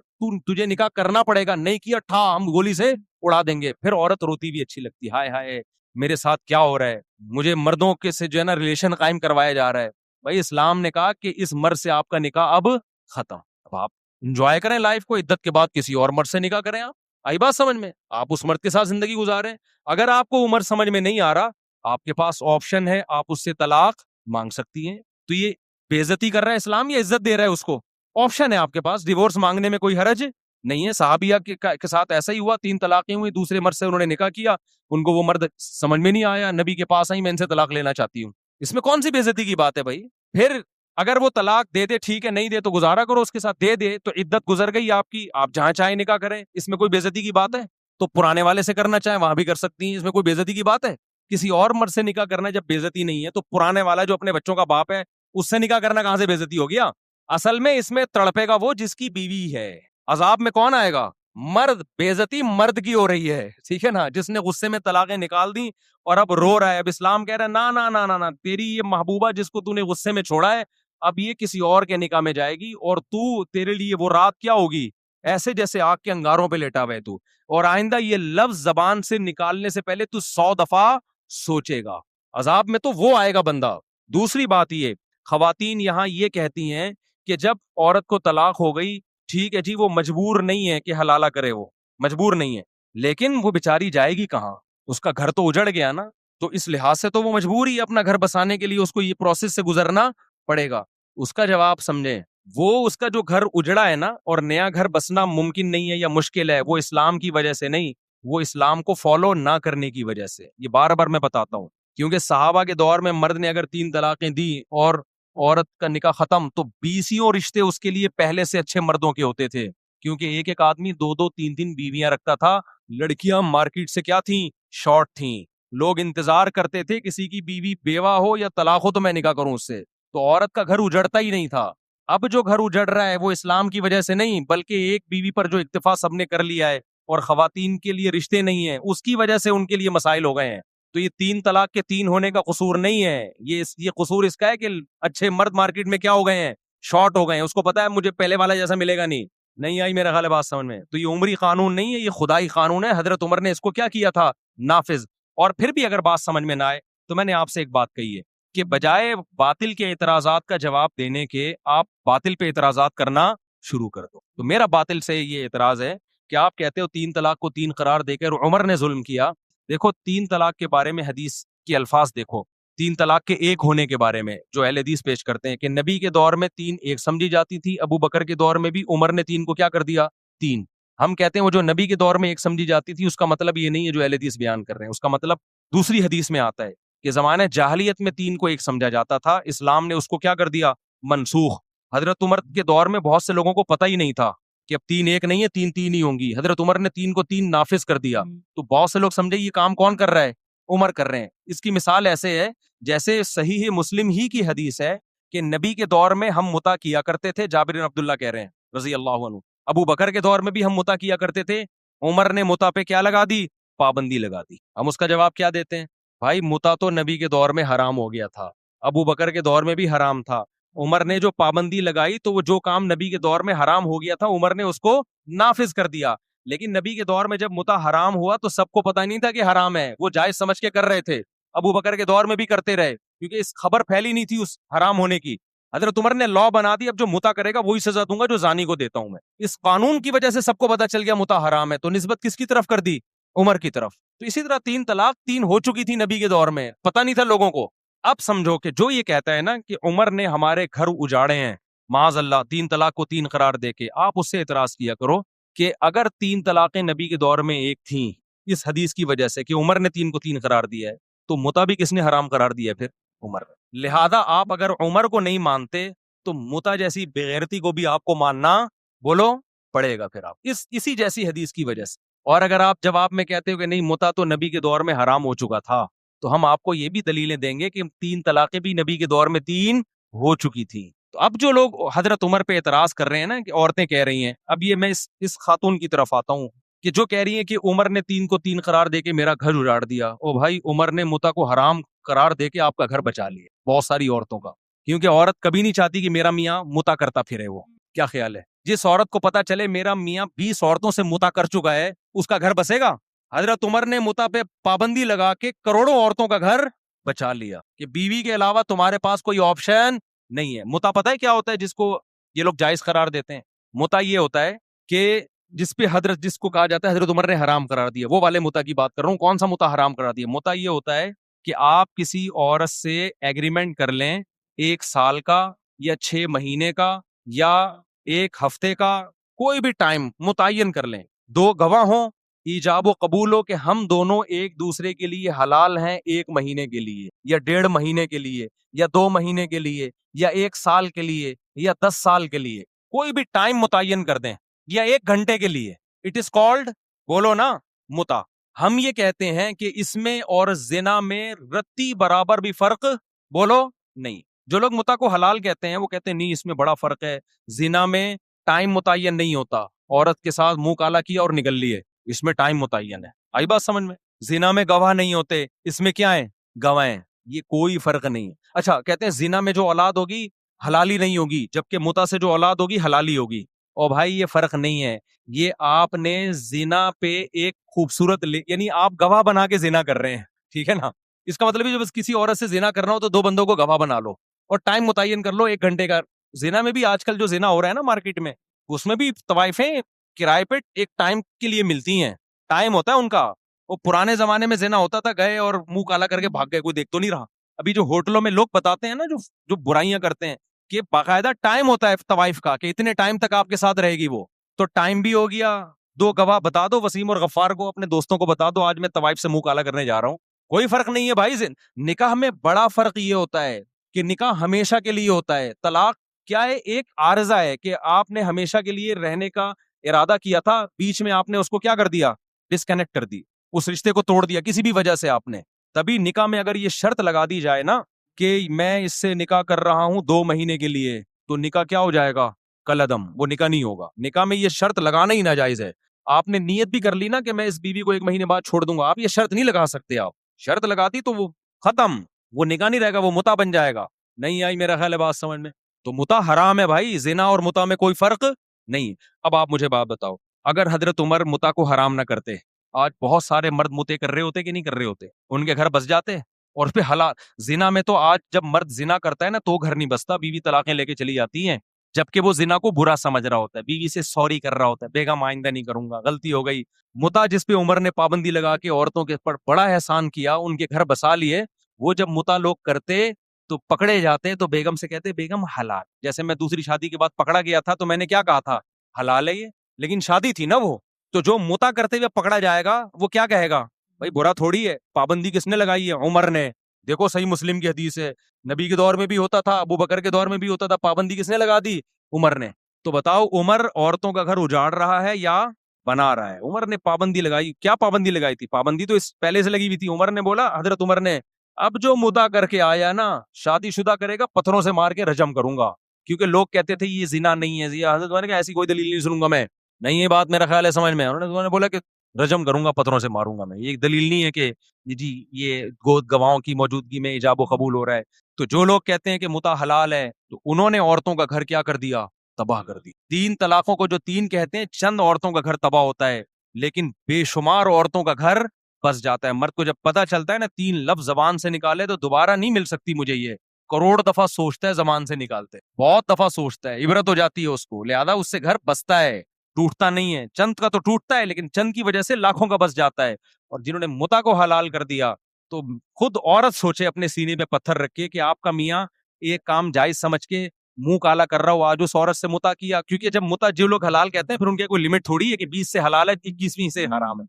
S1: تجھے نکاح کرنا پڑے گا, نہیں کیا ٹھا ہم گولی سے اڑا دیں گے. پھر عورت روتی بھی اچھی لگتی, ہائے ہائے میرے ساتھ کیا ہو رہا ہے, مجھے مردوں کے سے جو ہے نا ریلیشن قائم کروایا جا رہا ہے. بھائی اسلام نے کہا کہ اس مرد سے آپ کا نکاح اب ختم. اب آپ انجوائے کریں لائف کو, عدت کے بعد کسی اور مرد سے نکاح کریں. آپ آئی بات سمجھ میں؟ آپ اس مرد کے ساتھ زندگی گزاریں. اگر آپ کو عمر سمجھ میں نہیں آ رہا, آپ کے پاس آپشن ہے, آپ اس سے طلاق مانگ سکتی ہیں. تو یہ بے عزتی کر رہا ہے اسلام یا عزت دے رہا ہے اس کو؟ آپشن ہے آپ کے پاس, ڈیورس مانگنے میں کوئی حرج نہیں ہے. صحابیہ کے ساتھ ایسا ہی ہوا, 3 طلاقیں ہوئی, دوسرے مرد سے انہوں نے نکاح کیا, ان کو وہ مرد سمجھ میں نہیں آیا, نبی کے پاس آئی, میں ان سے طلاق لینا چاہتی ہوں. اس میں کون سی بے عزتی کی بات ہے بھائی؟ پھر اگر وہ طلاق دے دے ٹھیک ہے, نہیں دے تو گزارا کرو اس کے ساتھ. دے دے تو عدت گزر گئی آپ کی, آپ جہاں چاہیں نکاح کریں, اس میں کوئی بے عزتی کی بات ہے؟ تو پرانے والے سے کرنا چاہیں وہاں بھی کر سکتی ہیں, اس میں کوئی بے عزتی کی بات ہے؟ کسی اور مرد سے نکاح کرنا جب بے عزتی نہیں ہے, تو پرانے والا جو اپنے بچوں کا باپ ہے اس سے نکاح کرنا کہاں سے بے عزتی ہو گیا؟ اصل میں اس میں تڑپے گا وہ جس کی بیوی ہے. عذاب میں کون آئے گا؟ مرد. بے عزتی مرد کی ہو رہی ہے, ٹھیک ہے نا, جس نے غصے میں طلاقیں نکال دی اور اب رو رہا ہے. اب اسلام کہہ رہا ہے نا نا نا نا نا, تیری یہ محبوبہ جس کو تو نے غصے میں چھوڑا ہے, اب یہ کسی اور کے نکاح میں جائے گی, اور تو تیرے لیے وہ رات کیا ہوگی, ایسے جیسے آگ کے انگاروں پہ لیٹا ہوئے تو, اور آئندہ یہ لفظ زبان سے نکالنے سے پہلے تو 100 دفعہ سوچے گا. عذاب میں تو وہ آئے گا بندہ. دوسری بات یہ, خواتین یہاں یہ کہتی ہیں کہ جب عورت کو طلاق ہو گئی, ٹھیک ہے جی, وہ مجبور نہیں ہے کہ حلالہ کرے, وہ مجبور نہیں ہے, لیکن وہ بیچاری جائے گی کہاں؟ اس کا گھر تو اجڑ گیا نا, تو اس لحاظ سے تو وہ مجبور ہی اپنا گھر بسانے کے لیے اس کو یہ پروسیس سے گزرنا پڑے گا. اس کا جواب سمجھیں, وہ اس کا جو گھر اجڑا ہے نا, اور نیا گھر بسنا ممکن نہیں ہے یا مشکل ہے, وہ اسلام کی وجہ سے نہیں, وہ اسلام کو فالو نہ کرنے کی وجہ سے. یہ بار بار میں بتاتا ہوں, کیونکہ صحابہ کے دور میں مرد نے اگر 3 طلاقیں دی اور عورت کا نکاح ختم, تو 20 رشتے اس کے لیے پہلے سے اچھے مردوں کے ہوتے تھے, کیونکہ ایک ایک آدمی 2 3 بیویاں رکھتا تھا. لڑکیاں مارکیٹ سے کیا تھیں؟ شارٹ تھیں. لوگ انتظار کرتے تھے کسی کی بیوی بیوہ ہو یا طلاق ہو تو میں نکاح کروں اس سے. تو عورت کا گھر اجڑتا ہی نہیں تھا. اب جو گھر اجڑ رہا ہے وہ اسلام کی وجہ سے نہیں, بلکہ ایک بیوی پر جو اکتفا سب نے کر لیا ہے اور خواتین کے لیے رشتے نہیں ہیں, اس کی وجہ سے ان کے لیے مسائل ہو گئے ہیں. تو یہ 3 طلاق کے 3 ہونے کا قصور نہیں ہے, یہ قصور اس کا ہے کہ اچھے مرد مارکیٹ میں کیا ہو گئے ہیں؟ شارٹ ہو گئے ہیں. اس کو پتا ہے مجھے پہلے والا جیسا ملے گا نہیں آئی میرا خیال ہے بات سمجھ میں. تو یہ عمری قانون نہیں ہے, یہ خدائی قانون ہے. حضرت عمر نے اس کو کیا کیا تھا؟ نافذ. اور پھر بھی اگر بات سمجھ میں نہ آئے تو میں نے آپ سے ایک بات کہی ہے کہ بجائے باطل کے اعتراضات کا جواب دینے کے, آپ باطل پہ اعتراضات کرنا شروع کر دو. تو میرا باطل سے یہ اعتراض ہے کہ آپ کہتے ہو 3 طلاق کو 3 قرار دے کر عمر نے ظلم کیا. دیکھو 3 طلاق کے بارے میں حدیث کے الفاظ دیکھو, 3 طلاق کے 1 ہونے کے بارے میں جو اہل حدیث پیش کرتے ہیں کہ نبی کے دور میں 3 1 سمجھی جاتی تھی, ابو بکر کے دور میں بھی عمر نے 3 کو کیا کر دیا؟ 3. ہم کہتے ہیں وہ جو نبی کے دور میں 1 سمجھی جاتی تھی, اس کا مطلب یہ نہیں ہے جو اہل حدیث بیان کر رہے ہیں, اس کا مطلب دوسری حدیث میں آتا ہے کہ زمانہ جاہلیت میں 3 کو 1 سمجھا جاتا تھا, اسلام نے اس کو کیا کر دیا؟ منسوخ. حضرت عمر کے دور میں بہت سے لوگوں کو پتہ ہی نہیں تھا کہ اب 3 1 نہیں ہے, 3 3 ہی ہوں گی. حضرت عمر نے 3 کو 3 نافذ کر دیا. تو بہت سے لوگ سمجھے یہ کام کون کر رہا ہے؟ عمر کر رہے ہیں. اس کی مثال ایسے ہے جیسے صحیح مسلم ہی کی حدیث ہے کہ نبی کے دور میں ہم متا کیا کرتے تھے, جابر بن عبداللہ کہہ رہے ہیں رضی اللہ عنہ. ابو بکر کے دور میں بھی ہم متا کیا کرتے تھے, عمر نے متا پہ کیا لگا دی؟ پابندی لگا دی. ہم اس کا جواب کیا دیتے ہیں؟ بھائی متا تو نبی کے دور میں حرام ہو گیا تھا, ابو بکر کے دور میں بھی حرام تھا. عمر نے جو پابندی لگائی تو وہ جو کام نبی کے دور میں حرام ہو گیا تھا عمر نے اس کو نافذ کر دیا. لیکن نبی کے دور میں جب متا حرام ہوا تو سب کو پتہ نہیں تھا کہ حرام ہے, وہ جائز سمجھ کے کر رہے تھے. ابو بکر کے دور میں بھی کرتے رہے کیونکہ اس خبر پھیلی نہیں تھی اس حرام ہونے کی. حضرت عمر نے لا بنا دی, اب جو متا کرے گا وہی سزا دوں گا جو زانی کو دیتا ہوں میں. اس قانون کی وجہ سے سب کو پتہ چل گیا متا حرام ہے, تو نسبت کس کی طرف کر دی؟ عمر کی طرف. تو اسی طرح 3 طلاق 3 ہو چکی تھی نبی کے دور میں, پتہ نہیں تھا لوگوں کو. اب سمجھو کہ جو یہ کہتا ہے نا کہ عمر نے ہمارے گھر اجاڑے ہیں, معاذ اللہ 3 طلاق کو 3 قرار دے کے, آپ اس سے اعتراض کیا کرو کہ اگر 3 طلاقیں نبی کے دور میں 1 تھیں اس حدیث کی وجہ سے کہ عمر نے 3 کو 3 قرار دیا ہے, تو متا بھی کس نے حرام قرار دیا ہے؟ پھر عمر. لہذا آپ اگر عمر کو نہیں مانتے تو متا جیسی بغیرتی کو بھی آپ کو ماننا بولو پڑے گا پھر آپ اسی جیسی حدیث کی وجہ سے. اور اگر آپ جواب میں کہتے ہو کہ نہیں متا تو نبی کے دور میں حرام ہو چکا تھا, تو ہم آپ کو یہ بھی دلیلیں دیں گے کہ 3 طلاقیں بھی نبی کے دور میں 3 ہو چکی تھی. تو اب جو لوگ حضرت عمر پہ اعتراض کر رہے ہیں نا کہ عورتیں کہہ رہی ہیں, اب یہ میں اس خاتون کی طرف آتا ہوں کہ جو کہہ رہی ہیں کہ عمر نے 3 کو 3 قرار دے کے میرا گھر اجاڑ دیا. او بھائی عمر نے متا کو حرام قرار دے کے آپ کا گھر بچا لیا بہت ساری عورتوں کا, کیونکہ عورت کبھی نہیں چاہتی کہ میرا میاں متا کرتا پھرے. وہ کیا خیال ہے, جس عورت کو پتا چلے میرا میاں 20 عورتوں سے متا کر چکا ہے اس کا گھر بسے گا؟ حضرت عمر نے متا پہ پابندی لگا کے کروڑوں عورتوں کا گھر بچا لیا کہ بیوی کے علاوہ تمہارے پاس کوئی آپشن نہیں ہے. متا پتہ ہے کیا ہوتا ہے جس کو یہ لوگ جائز قرار دیتے ہیں؟ متا یہ ہوتا ہے کہ جس کو کہا جاتا ہے حضرت عمر نے حرام قرار دیا، وہ والے متا کی بات کر رہا ہوں. کون سا متا حرام قرار دیا؟ متا یہ ہوتا ہے کہ آپ کسی عورت سے ایگریمنٹ کر لیں 1 سال کا یا 6 مہینے کا یا 1 ہفتے کا، کوئی بھی ٹائم متعین کر لیں، 2 گواہ ہوں، ایجاب و قبول ہو کہ ہم دونوں ایک دوسرے کے لیے حلال ہیں 1 مہینے کے لیے یا 1.5 مہینے کے لیے یا 2 مہینے کے لیے یا 1 سال کے لیے یا 10 سال کے لیے، کوئی بھی ٹائم متعین کر دیں یا 1 گھنٹے کے لیے. اٹ از کالڈ، بولو نا، متا. ہم یہ کہتے ہیں کہ اس میں اور زنا میں رتی برابر بھی فرق، بولو، نہیں. جو لوگ متا کو حلال کہتے ہیں وہ کہتے ہیں نہیں اس میں بڑا فرق ہے، زنا میں ٹائم متعین نہیں ہوتا، عورت کے ساتھ منہ کالا کیا اور نکل لیے، اس میں ٹائم متعین ہے. آئی بات سمجھ میں؟ زنا میں گواہ نہیں ہوتے، اس میں کیا ہے؟ گواہ ہیں. یہ کوئی فرق نہیں ہے. اچھا، کہتے ہیں زنا میں جو اولاد ہوگی حلالی نہیں ہوگی، جبکہ متا سے جو اولاد ہوگی حلالی ہوگی. اور بھائی یہ فرق نہیں ہے، یہ آپ نے زنا پہ ایک خوبصورت یعنی آپ گواہ بنا کے زنا کر رہے ہیں، ٹھیک ہے نا. اس کا مطلب ہے جب کسی عورت سے زنا کرنا ہو تو 2 بندوں کو گواہ بنا لو اور ٹائم متعین کر لو 1 گھنٹے کا. زنا میں بھی آج کل جو زنا ہو رہا ہے نا مارکیٹ میں، اس میں بھی طوائفیں کرائے پہ ایک ٹائم کے لیے ملتی ہیں، ٹائم ہوتا ہے ان کا. وہ پرانے زمانے میں زنا ہوتا تھا، گئے اور منہ کالا کر کے بھاگ گئے، کوئی دیکھ تو نہیں رہا. ابھی جو ہوٹلوں میں لوگ بتاتے ہیں نا، جو برائیاں کرتے ہیں، کہ باقاعدہ ٹائم ہوتا ہے طوائف کا کہ اتنے ٹائم تک آپ کے ساتھ رہے گی وہ. تو ٹائم بھی ہو گیا، 2 گواہ بتا دو، وسیم اور غفار کو، اپنے دوستوں کو بتا دو آج میں طوائف سے منہ کالا کرنے جا رہا ہوں. کوئی فرق نہیں ہے بھائی. نکاح میں بڑا فرق یہ ہوتا ہے کہ نکاح ہمیشہ کے لیے ہوتا ہے. طلاق کیا ہے؟ ایک عارضہ ہے کہ آپ نے ہمیشہ کے لیے رہنے کا ارادہ کیا تھا، بیچ میں آپ نے اس کو کیا کر دیا؟ ڈسکنیکٹ کر دی، اس رشتے کو توڑ دیا کسی بھی وجہ سے آپ نے. تبھی نکاح میں اگر یہ شرط لگا دی جائے نا کہ میں اس سے نکاح کر رہا ہوں 2 مہینے کے لیے، تو نکاح کیا ہو جائے گا؟ کلعدم، وہ نکاح نہیں ہوگا. نکاح میں یہ شرط لگانا ہی ناجائز ہے. آپ نے نیت بھی کر لی نا کہ میں اس بیوی کو 1 مہینے بعد چھوڑ دوں گا، آپ یہ شرط نہیں لگا سکتے. آپ شرط لگا دی تو وہ ختم، وہ نکاح نہیں رہے گا، وہ متا بن جائے گا. نہیں آئی میرا خیال ہے بات سمجھ میں؟ تو متا حرام ہے بھائی، زنا اور متا میں کوئی فرق نہیں. اب آپ مجھے بات بتاؤ، اگر حضرت عمر متا کو حرام نہ کرتے، آج بہت سارے مرد متے کر رہے ہوتے کہ نہیں کر رہے ہوتے؟ ان کے گھر بس جاتے. اور پھر حلال زنا میں تو آج جب مرد زنا کرتا ہے نا تو گھر نہیں بستا، بیوی طلاقیں لے کے چلی جاتی ہیں، جبکہ وہ زنا کو برا سمجھ رہا ہوتا ہے، بیوی سے سوری کر رہا ہوتا ہے، بیگم آئندہ نہیں کروں گا، غلطی ہو گئی. متا جس پہ عمر نے پابندی لگا کے عورتوں کے پر بڑا احسان کیا، ان کے گھر بسا لیے، وہ جب متا لوگ کرتے تو پکڑے جاتے تو بیگم سے کہتے بیگم حلال. جیسے میں دوسری شادی کے بعد پکڑا گیا تھا تو میں نے کیا کہا تھا؟ حلال ہے یہ، لیکن شادی تھی نا وہ. تو جو متا کرتے ہوئے پکڑا جائے گا وہ کیا کہے گا؟ بھائی برا تھوڑی ہے، پابندی کس نے لگائی ہے؟ عمر نے. دیکھو صحیح مسلم کی حدیث ہے، نبی کے دور میں بھی ہوتا تھا، ابو بکر کے دور میں بھی ہوتا تھا، پابندی کس نے لگا دی؟ عمر نے. تو بتاؤ عمر عورتوں کا گھر اجاڑ رہا ہے یا بنا رہا ہے؟ عمر نے پابندی لگائی. کیا پابندی لگائی تھی؟ پابندی تو اس پہلے سے لگی ہوئی تھی. عمر نے بولا، حضرت عمر نے، اب جو مدعا کر کے آیا نا شادی شدہ کرے گا پتھروں سے مار کے رجم کروں گا، کیونکہ لوگ کہتے تھے یہ زنا نہیں ہے. حضرت عمر نے کہا ایسی کوئی دلیل نہیں سنوں گا میں. نہیں، یہ بات میرا خیال ہے سمجھ میں. انہوں نے بولا کہ رجم کروں گا، پتھروں سے ماروں گا میں. یہ ایک دلیل نہیں ہے کہ جی یہ گواہوں کی موجودگی میں ایجاب و قبول ہو رہا ہے. تو جو لوگ کہتے ہیں کہ متا حلال ہے تو انہوں نے عورتوں کا گھر کیا کر دیا؟ تباہ کر دی. 3 طلاقوں کو جو 3 کہتے ہیں، چند عورتوں کا گھر تباہ ہوتا ہے لیکن بے شمار عورتوں کا گھر بس جاتا ہے. مرد کو جب پتہ چلتا ہے نا 3 لفظ زبان سے نکالے تو دوبارہ نہیں مل سکتی مجھے، یہ کروڑ دفعہ سوچتا ہے زبان سے نکالتے، بہت دفعہ سوچتا ہے، عبرت ہو جاتی ہے اس کو، لہذا اس سے گھر بستا ہے، ٹوٹتا نہیں ہے. چند کا تو ٹوٹتا ہے لیکن چند کی وجہ سے لاکھوں کا بس جاتا ہے. اور جنہوں نے متا کو حلال کر دیا تو خود عورت سوچے اپنے سینے پہ پتھر رکھ کے کہ آپ کا میاں ایک کام جائز سمجھ کے منہ کالا کر رہا ہو، آج اس عورت سے متا کیا. کیونکہ جب متا جو لوگ حلال کہتے ہیں پھر ان کی کوئی لمٹ تھوڑی ہے کہ 20 سے حلال ہے 21ویں سے حرام ہے.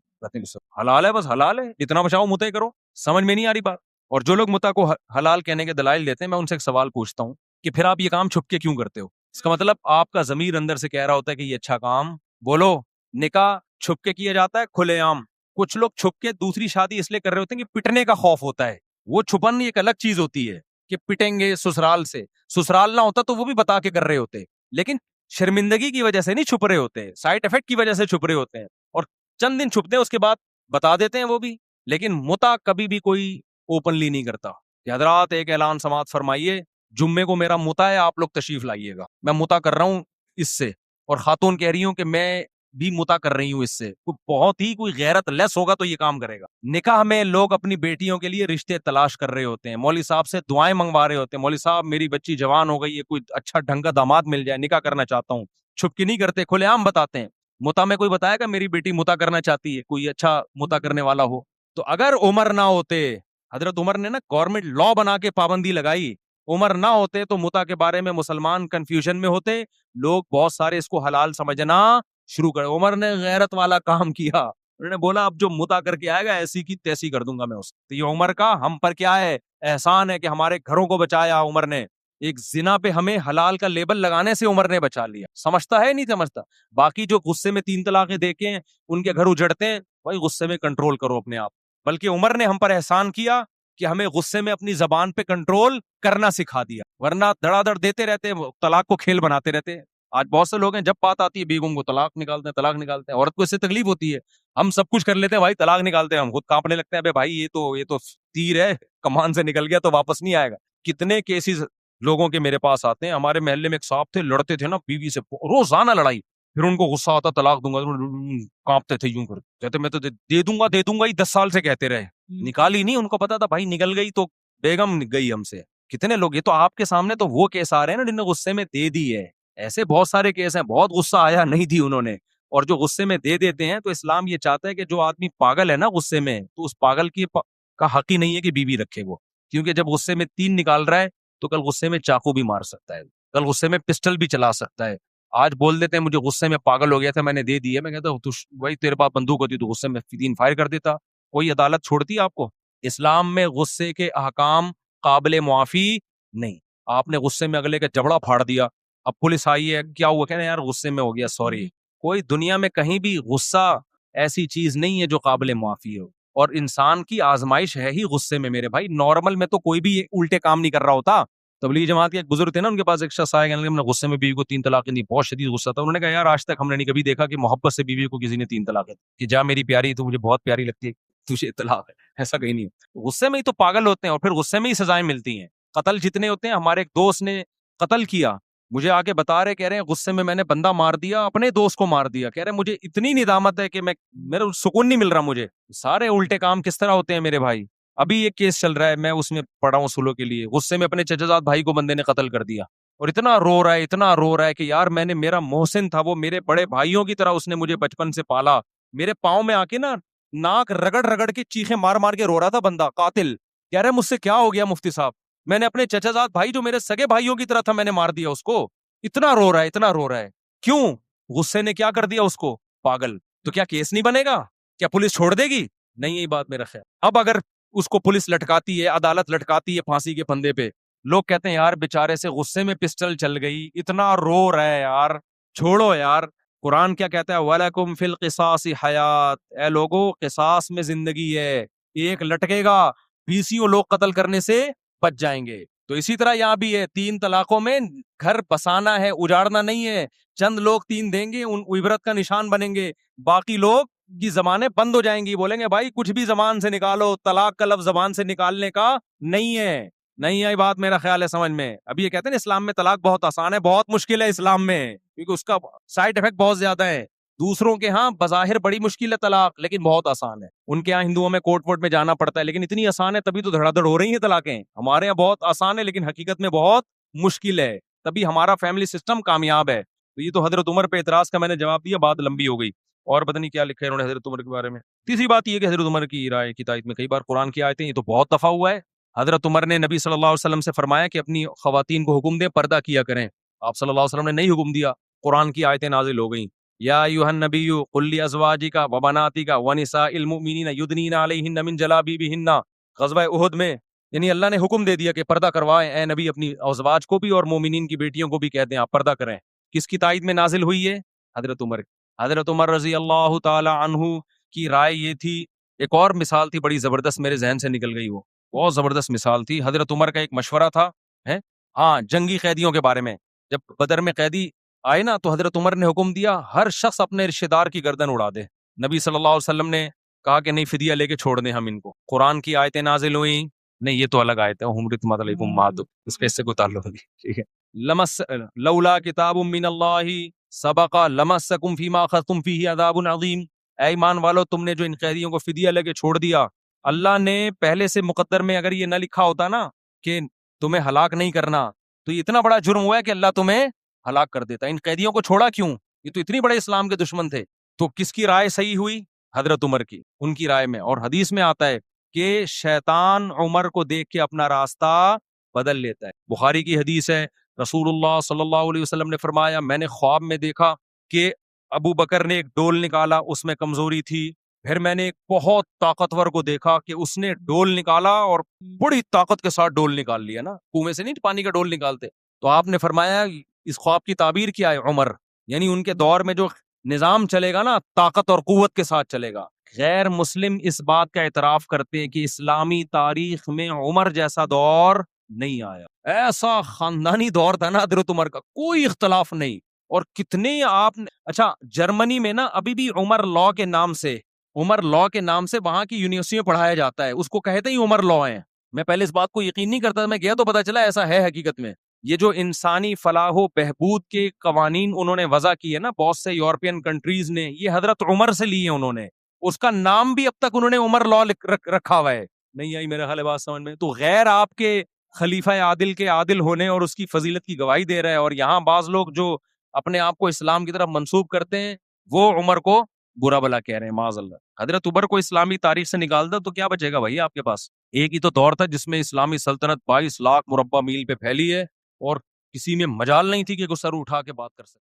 S1: حلال ہے بس حلال ہے، جتنا بچاؤ متے کرو. سمجھ میں نہیں آ رہی بات؟ اور جو لوگ متا کو حلال کہنے کے دلائل دیتے ہیں، میں ان سے ایک سوال پوچھتا ہوں کہ پھر آپ یہ کام چھپ کے کیوں کرتے ہو؟ اس کا مطلب آپ کا ضمیر اندر سے کہہ رہا ہوتا ہے کہ یہ اچھا کام، بولو، نکاح چھپ کے کیا جاتا ہے کھلے عام. کچھ لوگ چھپ کے دوسری شادی اس لیے کر رہے ہوتے ہیں کہ پٹنے کا خوف ہوتا ہے. وہ چھپن ایک الگ چیز ہوتی ہے کہ پٹیں گے سسرال سے، سسرال نہ ہوتا تو وہ بھی بتا کے کر رہے ہوتے، لیکن شرمندگی کی وجہ سے نہیں چھپ رہے ہوتے، سائڈ افیکٹ کی وجہ سے چھپ رہے ہوتے ہیں. اور چند دن چھپتے ہیں اس کے بعد بتا دیتے ہیں وہ بھی. لیکن متا کبھی بھی کوئی اوپنلی نہیں کرتا کہ حضرات ایک اعلان سماعت فرمائیے، جمعے کو میرا متا ہے، آپ لوگ تشریف لائیے گا، میں متا کر رہا ہوں اس سے. اور خاتون کہہ رہی ہوں کہ میں بھی متا کر رہی ہوں اس سے. بہت ہی کوئی غیرت لیس ہوگا تو یہ کام کرے گا. نکاح میں لوگ اپنی بیٹیوں کے لیے رشتے تلاش کر رہے ہوتے ہیں، مولوی صاحب سے دعائیں منگوا رہے ہوتے ہیں، مولوی صاحب میری بچی جوان ہو گئی ہے، کوئی اچھا ڈھنگ کا داماد مل جائے، نکاح کرنا چاہتا ہوں. چھپ کے نہیں کرتے, کھلے عام بتاتے ہیں. متا میں کوئی بتایا کہ میری بیٹی متا کرنا چاہتی ہے, کوئی اچھا متا کرنے والا ہو؟ تو اگر عمر نہ ہوتے, حضرت عمر نے نا گورنمنٹ لا بنا کے پابندی لگائی, عمر نہ ہوتے تو متا کے بارے میں مسلمان کنفیوژن میں ہوتے, لوگ بہت سارے اس کو حلال سمجھنا شروع کر. عمر نے غیرت والا کام کیا, انہوں نے بولا اب جو متا کر کے آئے گا ایسی کی تیسی کر دوں گا میں اس. تو یہ عمر کا ہم پر کیا ہے احسان ہے کہ ہمارے گھروں کو بچایا عمر نے. ایک زنا پہ ہمیں حلال کا لیبل لگانے سے عمر نے بچا لیا. سمجھتا ہے نہیں سمجھتا؟ باقی جو غصے میں 3 طلاقیں دے کے ان کے گھر اجڑتے ہیں, بھائی غصے میں کنٹرول کرو اپنے آپ. بلکہ عمر نے ہم پر احسان کیا کہ ہمیں غصے میں اپنی زبان پہ کنٹرول کرنا سکھا دیا, ورنہ دڑا دڑ دیتے رہتے, طلاق کو کھیل بناتے رہتے. آج بہت سے لوگ ہیں جب بات آتی ہے بیگم کو طلاق نکالتے ہیں. عورت کو اس سے تکلیف ہوتی ہے, ہم سب کچھ کر لیتے ہیں بھائی, طلاق نکالتے ہیں, ہم خود کانپنے لگتے ہیں, بھائی یہ تو تیر ہے, کمان سے نکل گیا تو واپس نہیں آئے گا. کتنے کیسز لوگوں کے میرے پاس آتے ہیں. ہمارے محلے میں ایک صاحب تھے, لڑتے تھے نا بیوی سے, روزانہ لڑائی, پھر ان کو غصہ آتا طلاق دوں گا, کانپتے تھے یوں کر, کہتے میں تو دے دوں گا ہی, 10 سال سے کہتے رہے, نکالی نہیں. ان کو پتا تھا بھائی نکل گئی تو بیگم گئی ہم سے. کتنے لوگ, یہ تو آپ کے سامنے تو وہ کیس آ رہے ہیں نا جن نے غصے میں دے دی ہے. ایسے بہت سارے کیس ہیں, بہت غصہ آیا نہیں دی انہوں نے, اور جو غصے میں دے دیتے ہیں. تو اسلام یہ چاہتا ہے کہ جو آدمی پاگل ہے نا غصے میں, تو اس پاگل کا حق ہی نہیں ہے کہ بیوی رکھے وہ, کیونکہ جب غصے میں 3 نکال رہا ہے تو کل غصے میں چاقو بھی مار سکتا ہے, کل غصے میں پسٹل بھی چلا سکتا ہے. آج بول دیتے ہیں مجھے غصے میں پاگل ہو گیا تھا میں نے دے دی ہے, میں کہتا ہوں وہی تیرے پاس بندوق ہوتی تو غصے میں 3 فائر کر دیتا, کوئی عدالت چھوڑتی آپ کو؟ اسلام میں غصے کے احکام قابل معافی نہیں. آپ نے غصے میں اگلے کا جبڑا پھاڑ دیا, اب پولیس آئی ہے, کیا ہوا, کہنا یار غصے میں ہو گیا سوری. کوئی دنیا میں کہیں بھی غصہ ایسی چیز نہیں ہے جو قابل معافی ہو, اور انسان کی آزمائش ہے ہی غصے میں میرے بھائی. نارمل میں تو کوئی بھی الٹے کام نہیں کر رہا ہوتا. تبلیغ جماعت کے ایک بزرگ تھے نا, ان کے پاس ایک شخص آیا, ہم نے غصے میں بیوی کو 3 طلاقیں دی, بہت شدید غصہ تھا. انہوں نے کہا یار آج تک ہم نے نہیں کبھی دیکھا کہ محبت سے بیوی کو کسی نے 3 طلاقیں کہ جا میری پیاری تو مجھے بہت پیاری لگتی ہے, تجھے طلاق ہے, ایسا کہیں نہیں. غصے میں ہی تو پاگل ہوتے ہیں, اور پھر غصے میں ہی سزائیں ملتی ہیں. قتل جتنے ہوتے ہیں, ہمارے ایک دوست نے قتل کیا, مجھے آ کے بتا رہے, کہہ رہے ہیں غصے میں نے بندہ مار دیا, اپنے دوست کو مار دیا. کہہ رہے مجھے اتنی ندامت ہے کہ میرا سکون نہیں مل رہا مجھے. سارے الٹے کام کس طرح ہوتے ہیں میرے بھائی. ابھی ایک کیس چل رہا ہے, میں اس میں پڑھا ہوں سلو کے لیے. غصے میں اپنے چچا زاد بھائی کو بندے نے قتل کر دیا, اور اتنا رو رہا ہے کہ یار میرا محسن تھا وہ, میرے بڑے بھائیوں کی طرح اس نے مجھے بچپن سے پالا. میرے پاؤں میں آ کے نا ناک رگڑ رگڑ کے چیخیں مار مار کے رو رہا تھا بندہ قاتل. کہہ رہے مجھ سے کیا ہو گیا مفتی صاحب, میں نے اپنے چچا زاد بھائی جو میرے سگے بھائیوں کی طرح تھا میں نے مار دیا اس کو. اتنا رو رہا ہے. کیوں؟ غصے نے کیا کر دیا اس کو, پاگل. تو کیا کیس نہیں بنے گا؟ کیا پولیس چھوڑ دے گی؟ نہیں, یہی بات میرا خیال. اب اگر اس کو پولیس لٹکاتی ہے, عدالت لٹکاتی ہے پھانسی کے پھندے پہ, لوگ کہتے ہیں یار بیچارے سے غصے میں پسٹل چل گئی, اتنا رو رہا ہے یار, چھوڑو یار. قرآن کیا کہتا ہے, وَلَكُمْ فِي الْقِصَاصِ حَيَاةٌ, اے لوگو قصاص میں زندگی ہے. ایک لٹکے گا, 20 لوگ قتل کرنے سے بچ جائیں گے. تو اسی طرح یہاں بھی ہے, 3 طلاقوں میں گھر بسانا ہے, اجاڑنا نہیں ہے. چند لوگ 3 دیں گے, ان عبرت کا نشان بنیں گے, باقی لوگ کی زبانیں بند ہو جائیں گی, بولیں گے بھائی کچھ بھی زبان سے نکالو, طلاق کا لفظ زبان سے نکالنے کا نہیں ہے. نہیں ہے بات, میرا خیال ہے سمجھ میں. ابھی یہ کہتے ہیں نا اسلام میں طلاق بہت آسان ہے, بہت مشکل ہے اسلام میں, کیونکہ اس کا سائڈ افیکٹ بہت زیادہ ہے. دوسروں کے ہاں بظاہر بڑی مشکل ہے طلاق, لیکن بہت آسان ہے. ان کے ہاں ہندوؤں میں کورٹ وورٹ میں جانا پڑتا ہے, لیکن اتنی آسان ہے تبھی تو دھڑا دھڑ ہو رہی ہیں طلاقیں. ہمارے یہاں بہت آسان ہے لیکن حقیقت میں بہت مشکل ہے, تبھی ہمارا فیملی سسٹم کامیاب ہے. تو یہ تو حضرت عمر پہ اعتراض کا میں نے جواب دیا, بات لمبی ہو گئی, اور پتہ نہیں کیا لکھا ہے انہوں نے حضرت عمر کے بارے میں. تیسری بات یہ کہ حضرت عمر کی رائے کی تائید میں کئی بار قرآن کی آیتیں, یہ تو بہت دفعہ ہوا ہے. حضرت عمر نے نبی صلی اللہ علیہ وسلم سے فرمایا کہ اپنی خواتین کو حکم دیں پردہ کیا کریں. آپ صلی اللہ علیہ وسلم نے نہیں حکم دیا, قرآن کی آیتیں نازل ہو گئیں. یا ایھا النبی قل لازواجک وبناتک ونساء المؤمنین یدنین علیہن من جلابیبہن. غزوہ احد میں یعنی اللہ نے حکم دے دیا کہ پردہ کروائیں, اے نبی اپنی ازواج کو بھی اور مومنین کی بیٹیوں کو بھی کہہ دیں آپ پردہ کریں. کس کی تائید میں نازل ہوئی ہے؟ حضرت عمر رضی اللہ تعالی عنہ کی رائے یہ تھی. ایک اور مثال تھی بڑی زبردست, میرے ذہن سے نکل گئی, وہ بہت زبردست مثال تھی. حضرت عمر کا ایک مشورہ تھا, ہاں جنگی قیدیوں کے بارے میں. جب بدر میں قیدی آئے نا تو حضرت عمر نے حکم دیا ہر شخص اپنے رشتہ دار کی گردن اڑا دے. نبی صلی اللہ علیہ وسلم نے کہا کہ نہیں فدیہ لے کے چھوڑ دیں ہم ان کو. قرآن کی آیتیں نازل ہوئیں, نہیں یہ تو الگ آیت ہے, حمرت علیکم مادو, اس کا اس سے کوئی تعلق نہیں, ٹھیک ہے. لولا کتاب من اللہ سبق لمسکم فیما اخذتم فیہ عذاب عظیم. اے ایمان والو, تم نے جو ان قیدیوں کو فدیہ لے کے چھوڑ دیا, اللہ نے پہلے سے مقدر میں اگر یہ نہ لکھا ہوتا نا کہ تمہیں ہلاک نہیں کرنا, تو یہ اتنا بڑا جرم ہوا ہے کہ اللہ تمہیں ہلاک کر دیتا. ان قیدیوں کو چھوڑا کیوں؟ یہ تو اتنی بڑے اسلام کے دشمن تھے. تو کس کی رائے صحیح ہوئی؟ حضرت عمر کی، ان کی رائے میں. اور حدیث میں آتا ہے کہ شیطان عمر کو دیکھ کے اپنا راستہ بدل لیتا ہے. بخاری کی حدیث ہے، رسول اللہ صلی اللہ علیہ وسلم نے فرمایا میں نے خواب میں دیکھا کہ ابو بکر نے ایک ڈول نکالا، اس میں کمزوری تھی. پھر میں نے ایک بہت طاقتور کو دیکھا کہ اس نے ڈول نکالا اور بڑی طاقت کے ساتھ ڈول نکال لیا. نا کنویں سے نہیں پانی کا ڈول نکالتے. تو آپ نے فرمایا اس خواب کی تعبیر کیا ہے عمر، یعنی ان کے دور میں جو نظام چلے گا نا طاقت اور قوت کے ساتھ چلے گا. غیر مسلم اس بات کا اعتراف کرتے ہیں کہ اسلامی تاریخ میں عمر جیسا دور نہیں آیا. ایسا خاندانی دور تھا نا حضرت عمر کا، کوئی اختلاف نہیں. اور کتنے آپ نے اچھا جرمنی میں نا ابھی بھی عمر لا کے نام سے وہاں کی یونیورسٹی میں پڑھایا جاتا ہے. اس کو کہتے ہی عمر لا ہیں. میں پہلے اس بات کو یقین نہیں کرتا تھا، میں گیا تو پتا چلا ایسا ہے حقیقت میں. یہ جو انسانی فلاح و بہبود کے قوانین انہوں نے وضع کیے نا بہت سے یورپین کنٹریز نے، یہ حضرت عمر سے لیے انہوں نے. اس کا نام بھی اب تک انہوں نے عمر لا رکھا ہوا ہے. نہیں آئی میرا خیال ہے بات سمجھ میں؟ تو غیر آپ کے خلیفہ عادل کے عادل ہونے اور اس کی فضیلت کی گواہی دے رہا ہے، اور یہاں بعض لوگ جو اپنے آپ کو اسلام کی طرف منسوب کرتے ہیں وہ عمر کو برا بلا کہہ رہے ہیں معاذ اللہ. حضرت عمر کو اسلامی تاریخ سے نکال دو تو کیا بچے گا بھائی آپ کے پاس؟ ایک ہی تو دور تھا جس میں اسلامی سلطنت 22 لاکھ مربع میل پہ پھیلی ہے، اور کسی میں مجال نہیں تھی کہ کوئی سر اٹھا کے بات کر سکے.